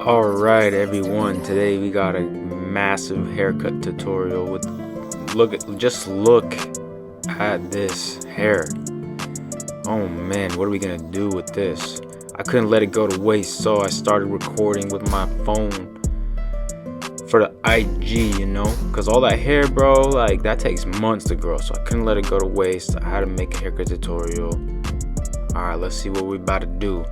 Alright everyone, today we got a massive haircut tutorial with look at this hair. Oh man, what are we gonna do with this? I couldn't let it go to waste, so I started recording with my phone for the IG, because all that hair, bro, like that takes months to grow, so I couldn't let it go to waste. I had to make a haircut tutorial. Alright, let's see what we're about to do.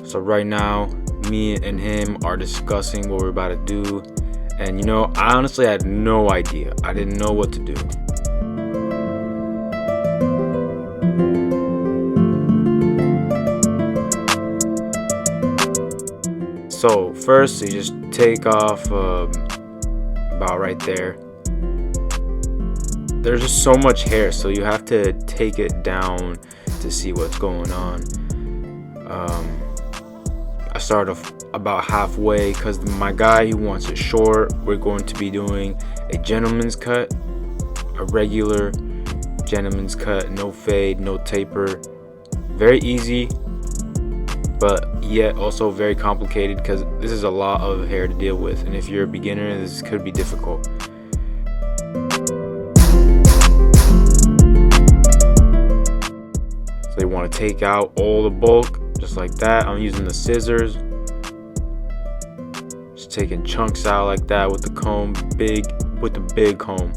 So right now, me and him are discussing what we're about to do, and I honestly had no idea. I didn't know what to do. So first you just take off about right there. There's just so much hair, so you have to take it down to see what's going on. I started off about halfway because my guy, he wants it short. We're going to be doing a gentleman's cut, a regular gentleman's cut, no fade, no taper. Very easy, but yet also very complicated because this is a lot of hair to deal with, and if you're a beginner, this could be difficult. So you want to take out all the bulk just like that. I'm using the scissors, just taking chunks out like that with the comb, with the big comb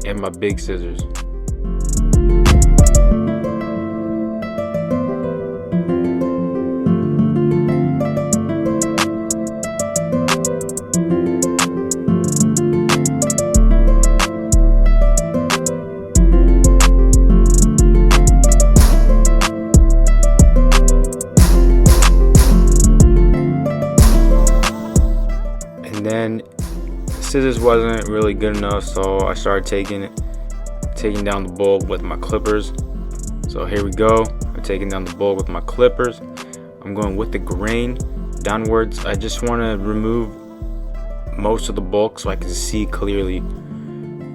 and my big scissors. Then scissors wasn't really good enough, so I started taking down the bulb with my clippers. So here we go. I'm taking down the bulb with my clippers. I'm going with the grain downwards. I just want to remove most of the bulk so I can see clearly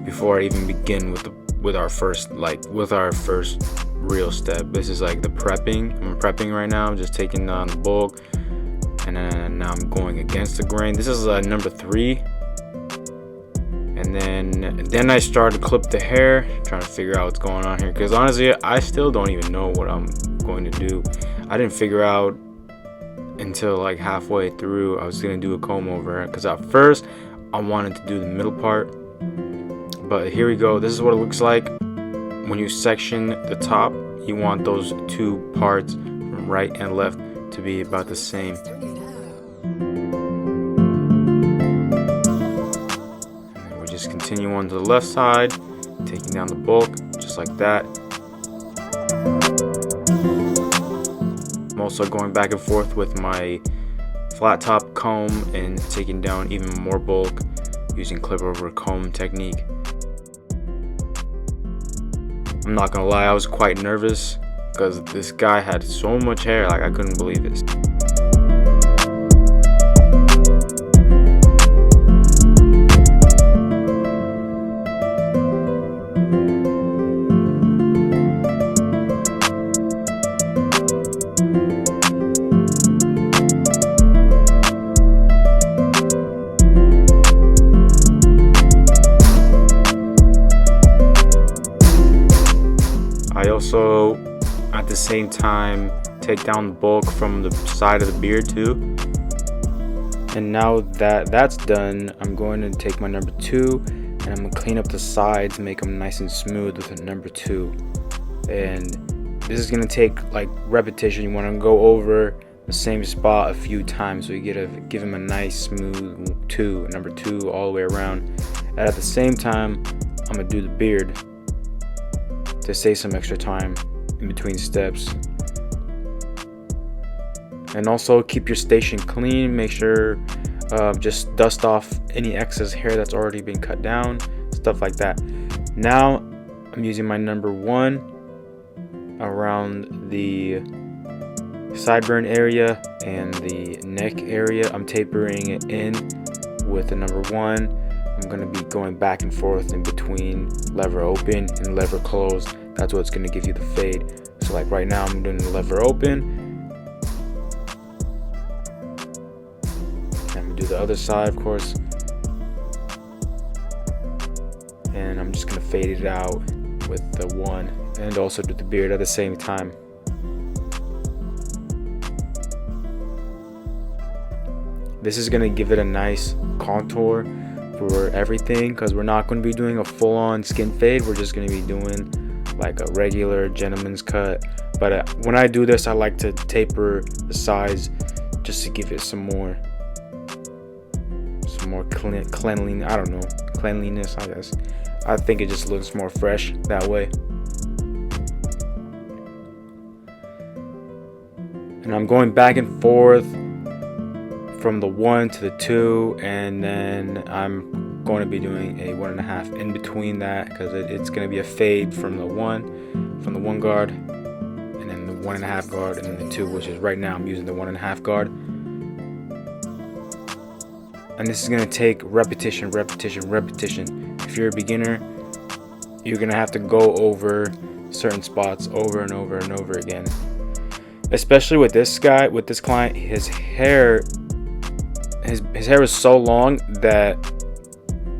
before I even begin with our first real step. This is like the prepping. I'm prepping right now. I'm just taking down the bulk. And then now I'm going against the grain. This is number 3. And then I started to clip the hair, trying to figure out what's going on here, because honestly I still don't even know what I'm going to do. I didn't figure out until like halfway through I was gonna do a comb over it, because at first I wanted to do the middle part, but here we go. This is what it looks like when you section the top. You want those two parts from right and left to be about the same. And we just continue on to the left side, taking down the bulk just like that. I'm also going back and forth with my flat top comb and taking down even more bulk using clip over comb technique. I'm not gonna lie, I was quite nervous because this guy had so much hair, like I couldn't believe it. I also at the same time take down the bulk from the side of the beard too. And now that that's done, I'm going to take my number 2 and I'm going to clean up the sides, make them nice and smooth with a number 2. And this is going to take like repetition. You want to go over the same spot a few times so you get to give him a nice smooth number 2 all the way around. And at the same time, I'm going to do the beard to save some extra time in between steps. And also keep your station clean. Make sure just dust off any excess hair that's already been cut down, stuff like that. Now I'm using my number 1 around the sideburn area and the neck area. I'm tapering it in with the number 1. I'm going to be going back and forth in between lever open and lever close. That's what's going to give you the fade. So like right now I'm doing the lever open the other side, of course. And I'm just gonna fade it out with the one, and also do the beard at the same time. This is gonna give it a nice contour for everything, because we're not going to be doing a full-on skin fade. We're just going to be doing like a regular gentleman's cut. But when I do this, I like to taper the sides just to give it some more cleanliness. I don't know, cleanliness, I guess. I think it just looks more fresh that way. And I'm going back and forth from the 1 to the 2, and then I'm going to be doing a 1.5 in between that, because it's going to be a fade from the 1 guard, and then the 1.5 guard, and then the 2, which is right now I'm using the 1.5 guard. And this is going to take repetition. If you're a beginner, you're going to have to go over certain spots over and over and over again. Especially with this guy, with this client, his hair is so long that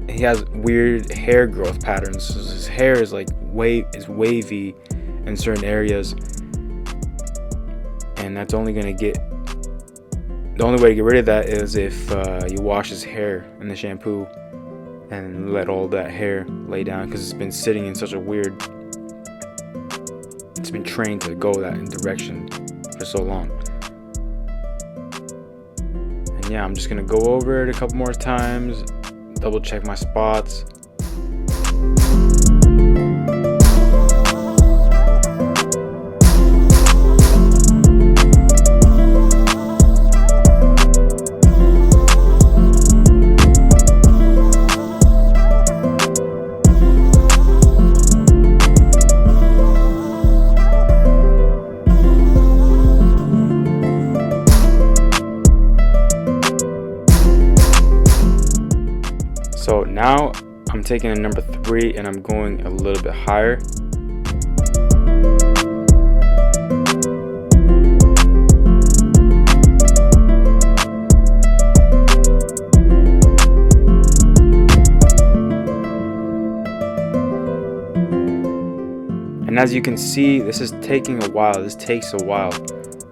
he has weird hair growth patterns. So his hair is like wavy in certain areas, and that's only gonna get. The only way to get rid of that is if you wash his hair in the shampoo and let all that hair lay down, because it's been sitting in such a weird. It's been trained to go that direction for so long. And yeah, I'm just gonna go over it a couple more times, double check my spots. So now I'm taking a number 3 and I'm going a little bit higher. And as you can see, this is taking a while. This takes a while.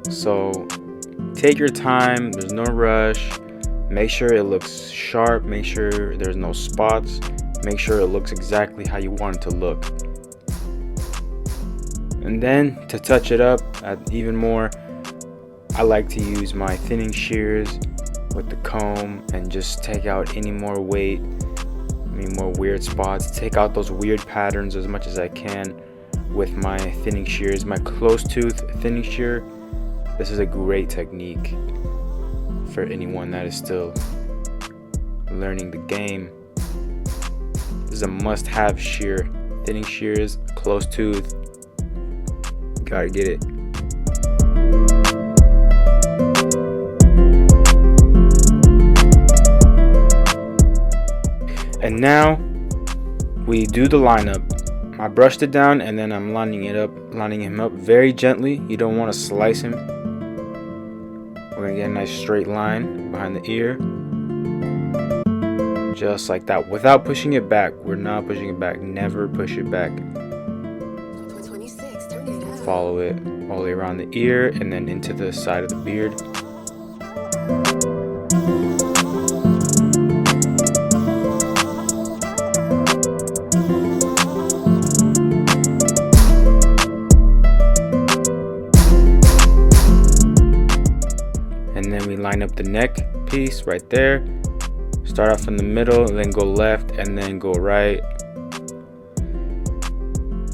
So take your time, there's no rush. Make sure it looks sharp, make sure there's no spots, make sure it looks exactly how you want it to look. And then to touch it up even more, I like to use my thinning shears with the comb and just take out any more weight, any more weird spots, take out those weird patterns as much as I can with my thinning shears. My close tooth thinning shear, this is a great technique for anyone that is still learning the game. This is a must-have shear. Thinning shears, close tooth, gotta get it. And now we do the lineup. I brushed it down and then I'm lining him up very gently. You don't want to slice him. We're gonna get a nice straight line behind the ear, just like that, without pushing it back. We're not pushing it back. Never push it back. Follow it all the way around the ear and then into the side of the beard. And then we line up the neck piece right there. Start off in the middle, and then go left, and then go right.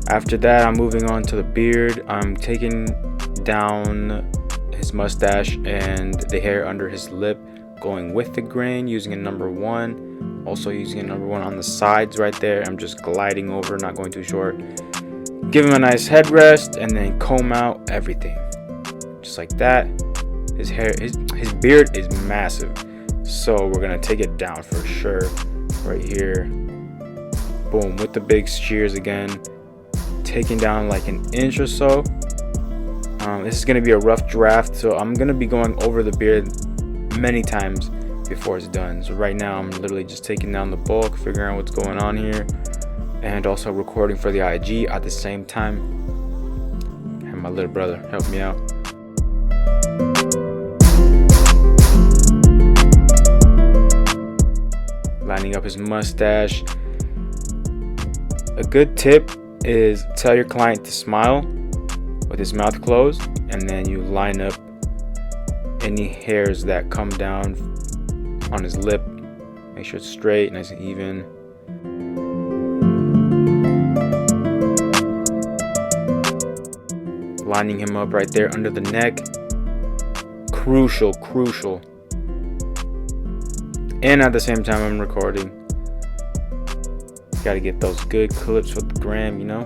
After that, I'm moving on to the beard. I'm taking down his mustache and the hair under his lip, going with the grain, using a number 1. Also using a number 1 on the sides right there. I'm just gliding over, not going too short. Give him a nice headrest, and then comb out everything. Just like that. His hair, his beard is massive, so we're gonna take it down for sure. Right here, boom, with the big shears again, taking down like an inch or so. This is gonna be a rough draft, so I'm gonna be going over the beard many times before it's done. So right now I'm literally just taking down the bulk, figuring out what's going on here, and also recording for the IG at the same time. And my little brother helped me out. Lining up his mustache. A good tip is tell your client to smile with his mouth closed, and then you line up any hairs that come down on his lip. Make sure it's straight, nice and even. Lining him up right there under the neck. Crucial. And at the same time I'm recording. Gotta get those good clips with the gram, you know.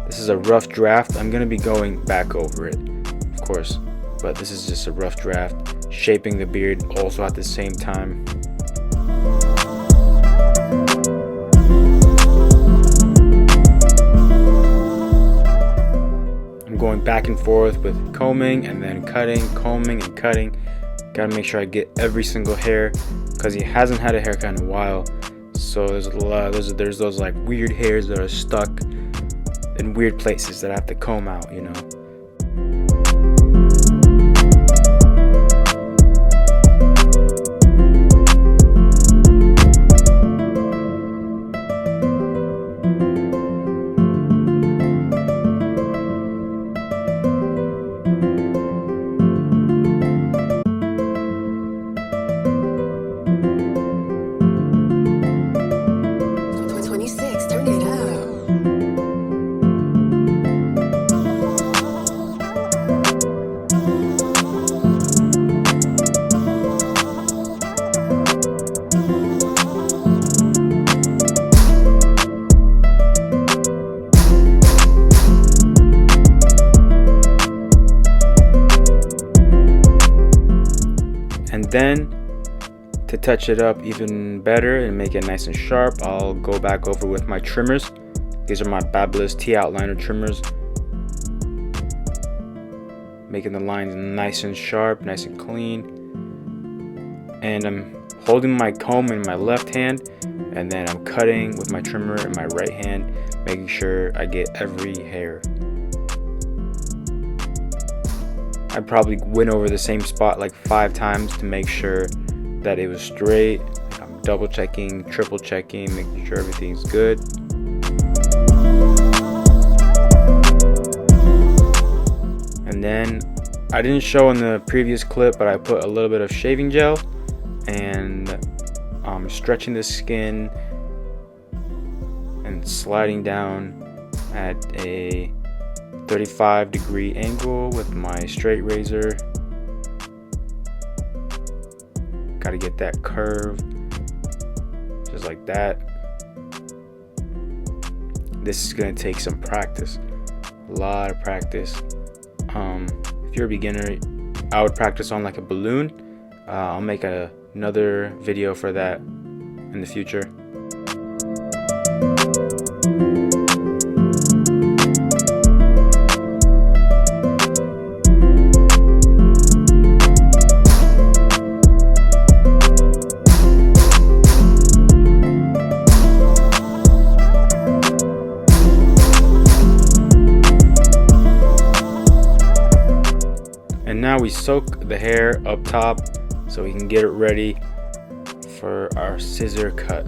This is a rough draft. I'm gonna be going back over it, of course, but this is just a rough draft. Shaping the beard also at the same time. I'm going back and forth with combing and then cutting, combing and cutting. Gotta make sure I get every single hair because he hasn't had a haircut in a while. So there's a lot. There's those like weird hairs that are stuck in weird places that I have to comb out, you know. And then to touch it up even better and make it nice and sharp, I'll go back over with my trimmers. These are my Babyless T-outliner trimmers, making the lines nice and sharp, nice and clean. And I'm holding my comb in my left hand, and then I'm cutting with my trimmer in my right hand, making sure I get every hair. I probably went over the same spot like 5 times to make sure that it was straight. I'm double checking, triple checking, making sure everything's good. And then I didn't show in the previous clip, but I put a little bit of shaving gel and stretching the skin and sliding down at a 35-degree angle with my straight razor. Gotta get that curve just like that. This is gonna take some practice, a lot of practice. If you're a beginner, I would practice on like a balloon. I'll make another video for that in the future. And now we soak the hair up top so we can get it ready for our scissor cut.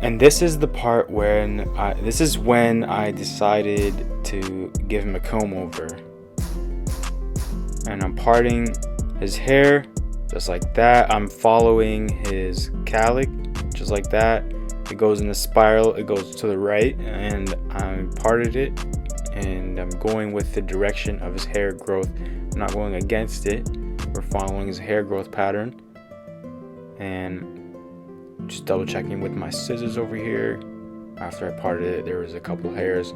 And this is the part when I decided to give him a comb over. And I'm parting his hair just like that. I'm following his calic just like that. It goes in a spiral, it goes to the right, and I parted it, and I'm going with the direction of his hair growth. I'm not going against it. We're following his hair growth pattern, and just double checking with my scissors over here. After I parted it, there was a couple hairs.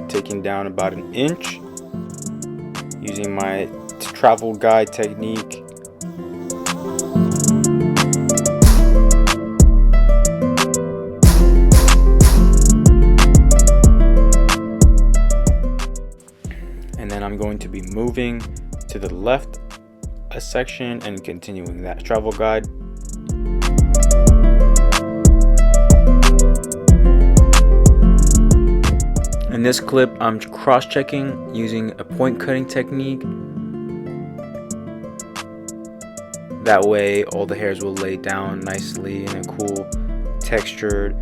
Taking down about an inch using my travel guide technique. I'm going to be moving to the left a section and continuing that travel guide. In this clip, I'm cross-checking using a point cutting technique. That way all the hairs will lay down nicely in a cool textured.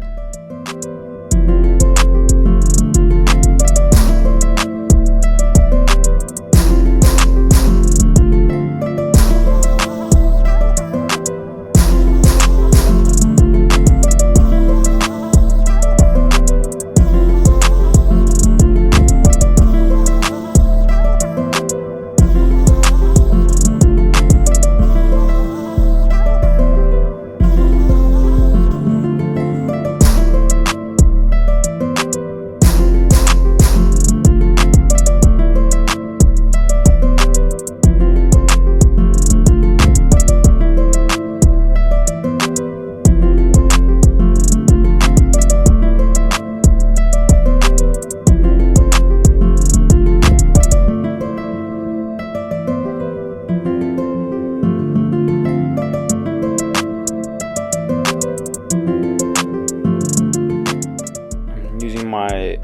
My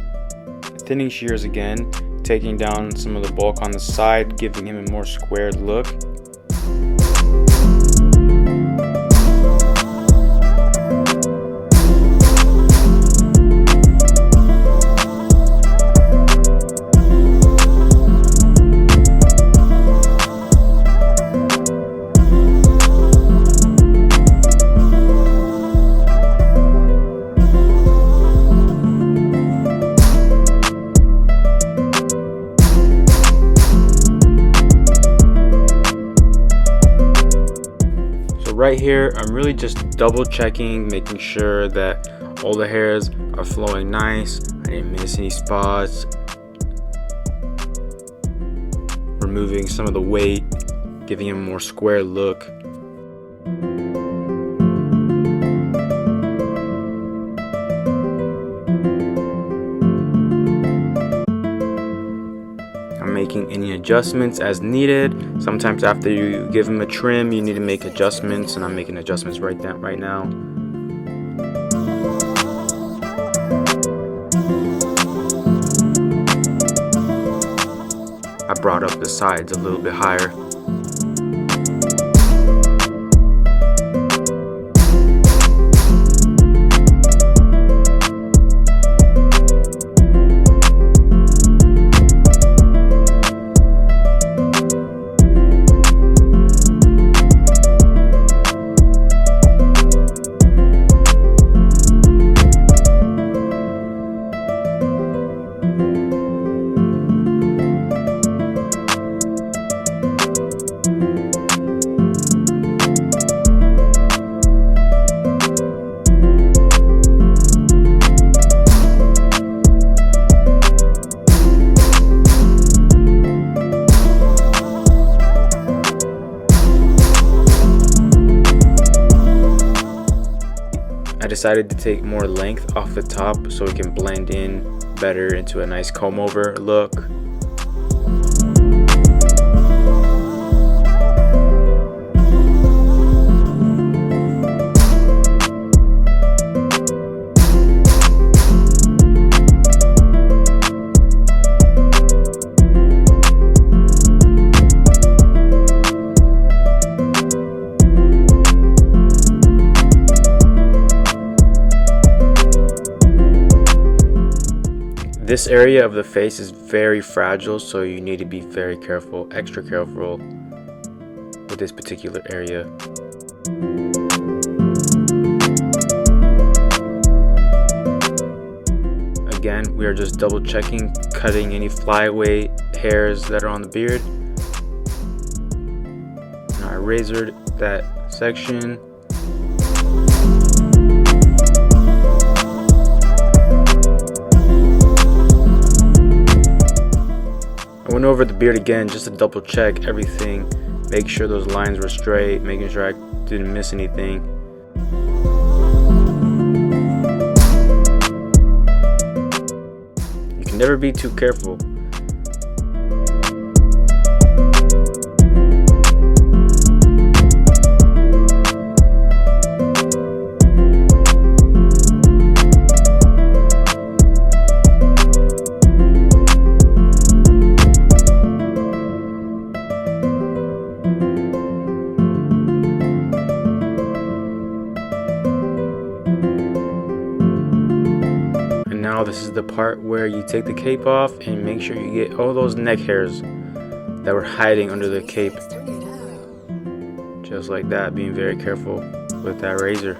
thinning shears again, taking down some of the bulk on the side, giving him a more squared look. Right here, I'm really just double checking, making sure that all the hairs are flowing nice. I didn't miss any spots. Removing some of the weight, giving him a more square look. Making any adjustments as needed. Sometimes after you give them a trim, you need to make adjustments, and I'm making adjustments right now. I brought up the sides a little bit higher. I decided to take more length off the top so it can blend in better into a nice comb over look. This area of the face is very fragile, so you need to be very careful, extra careful with this particular area. Again, we are just double checking, cutting any flyaway hairs that are on the beard. Now I razored that section. I went over the beard again just to double check everything, make sure those lines were straight, making sure I didn't miss anything. You can never be too careful. this is the part where you take the cape off and make sure you get all those neck hairs that were hiding under the cape. Just like that, being very careful with that razor.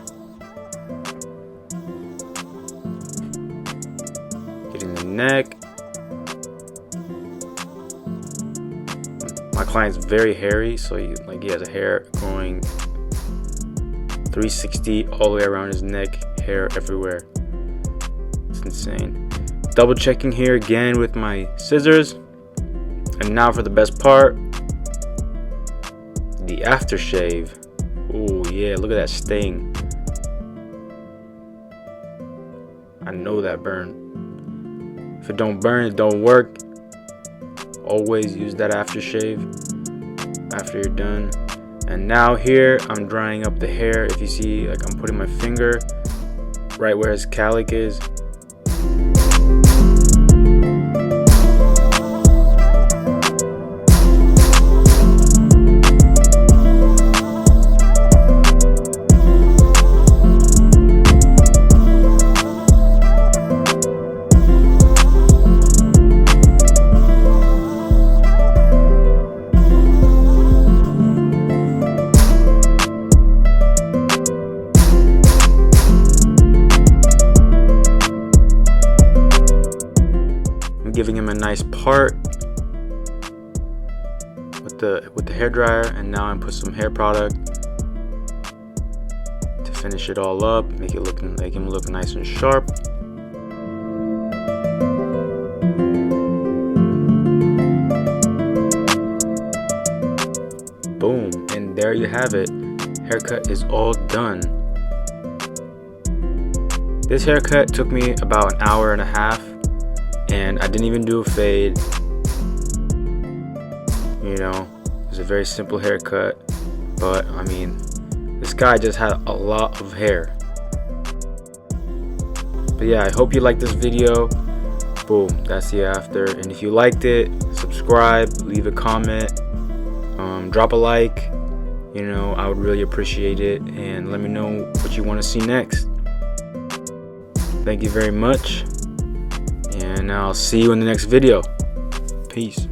Getting the neck. My client's very hairy, so he has a hair going 360 all the way around his neck, hair everywhere. It's insane. Double checking here again with my scissors. And now for the best part, the aftershave. Oh yeah, look at that sting. I know that burn. If it don't burn, it don't work. Always use that aftershave after you're done. And now here I'm drying up the hair. If you see, like, I'm putting my finger right where his calic is. Giving him a nice part with the hair dryer, and now I'm put some hair product to finish it all up, make him look nice and sharp. Boom, and there you have it. Haircut is all done. This haircut took me about an hour and a half. And I didn't even do a fade. You know, it was a very simple haircut. But I mean, this guy just had a lot of hair. But yeah, I hope you liked this video. Boom, that's the after. And if you liked it, subscribe, leave a comment, drop a like. You know, I would really appreciate it. And let me know what you want to see next. Thank you very much. And I'll see you in the next video. Peace.